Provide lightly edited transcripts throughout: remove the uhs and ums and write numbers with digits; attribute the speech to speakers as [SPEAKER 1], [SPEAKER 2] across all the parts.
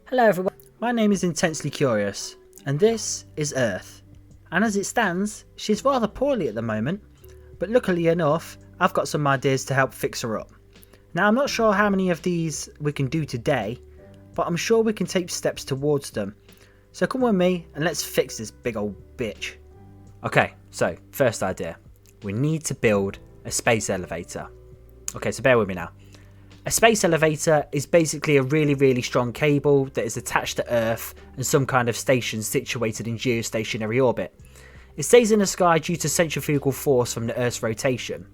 [SPEAKER 1] Hello everyone, my name is Intensely Curious, and this is Earth. And as it stands, she's rather poorly at the moment, but luckily enough, I've got some ideas to help fix her up. Now I'm not sure how many of these we can do today, but I'm sure we can take steps towards them. So come with me and let's fix this big old bitch. Okay, so first idea. We need to build a space elevator. Okay, so bear with me now. A space elevator is basically a really strong cable that is attached to Earth and some kind of station situated in geostationary orbit. It stays in the sky due to centrifugal force from the Earth's rotation.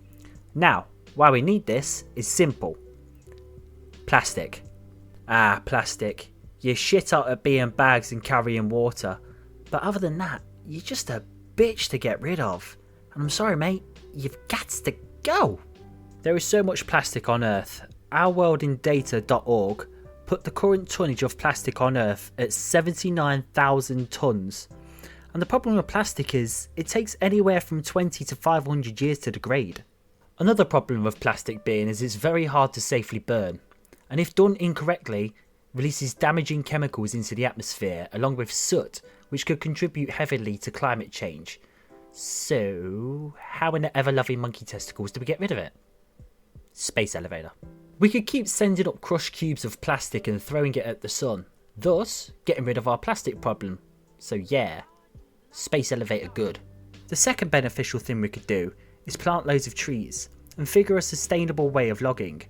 [SPEAKER 1] Now, why we need this is simple. Plastic. Plastic. You're shit out at being bags and carrying water. But other than that, you're just a bitch to get rid of. And I'm sorry mate, you've got to go. There is so much plastic on Earth. OurWorldInData.org put the current tonnage of plastic on Earth at 79,000 tonnes. And the problem with plastic is it takes anywhere from 20 to 500 years to degrade. Another problem with plastic being is it's very hard to safely burn, and if done incorrectly, releases damaging chemicals into the atmosphere along with soot, which could contribute heavily to climate change. So, how in the ever-loving monkey testicles do we get rid of it? Space elevator. We could keep sending up crushed cubes of plastic and throwing it at the sun, thus getting rid of our plastic problem. So yeah, space elevator good. The second beneficial thing we could do is plant loads of trees and figure a sustainable way of logging.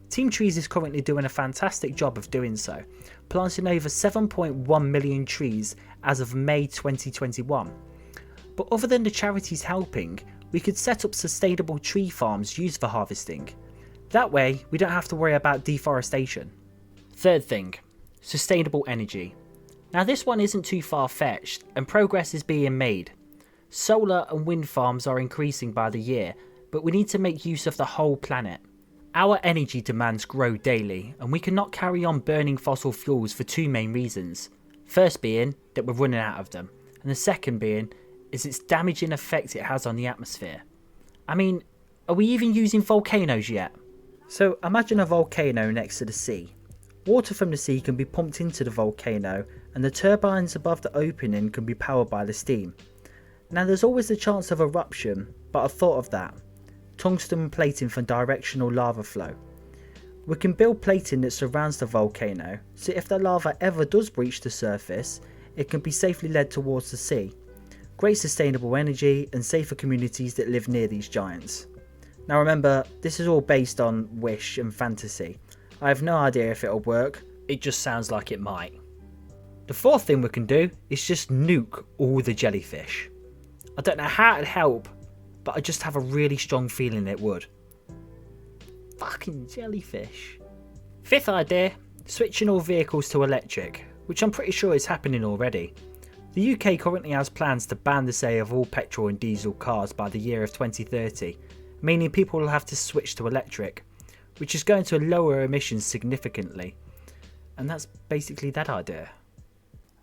[SPEAKER 1] Team Trees is currently doing a fantastic job of doing so, planting over 7.1 million trees as of May 2021. But other than the charities helping, we could set up sustainable tree farms used for harvesting. That way, we don't have to worry about deforestation. Third thing, sustainable energy. Now this one isn't too far-fetched, and progress is being made. Solar and wind farms are increasing by the year, but we need to make use of the whole planet. Our energy demands grow daily, and we cannot carry on burning fossil fuels for two main reasons. First being that we're running out of them, and the second being is its damaging effect it has on the atmosphere. I mean, are we even using volcanoes yet? So imagine a volcano next to the sea. Water from the sea can be pumped into the volcano and the turbines above the opening can be powered by the steam. Now there's always the chance of eruption, but I've thought of that. Tungsten plating for directional lava flow. We can build plating that surrounds the volcano, so if the lava ever does breach the surface, it can be safely led towards the sea. Great sustainable energy and safer communities that live near these giants. Now remember, this is all based on wish and fantasy. I have no idea if it'll work, it just sounds like it might. The fourth thing we can do is just nuke all the jellyfish. I don't know how it'd help, but I just have a really strong feeling it would. Fucking jellyfish. Fifth idea, switching all vehicles to electric, which I'm pretty sure is happening already. The UK currently has plans to ban the sale of all petrol and diesel cars by the year of 2030. Meaning people will have to switch to electric, which is going to lower emissions significantly. And that's basically that idea.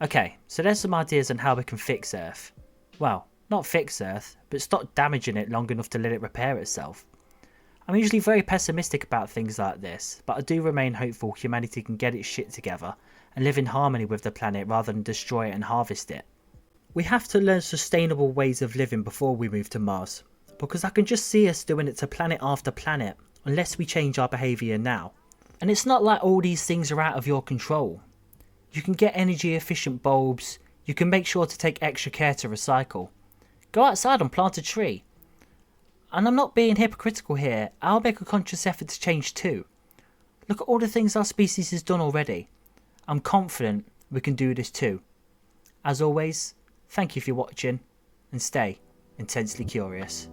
[SPEAKER 1] Okay, so there's some ideas on how we can fix Earth. Well, not fix Earth, but stop damaging it long enough to let it repair itself. I'm usually very pessimistic about things like this, but I do remain hopeful humanity can get its shit together and live in harmony with the planet rather than destroy it and harvest it. We have to learn sustainable ways of living before we move to Mars. Because I can just see us doing it to planet after planet unless we change our behaviour now. And it's not like all these things are out of your control. You can get energy efficient bulbs, you can make sure to take extra care to recycle. Go outside and plant a tree. And I'm not being hypocritical here, I'll make a conscious effort to change too. Look at all the things our species has done already. I'm confident we can do this too. As always, thank you for watching and stay intensely curious.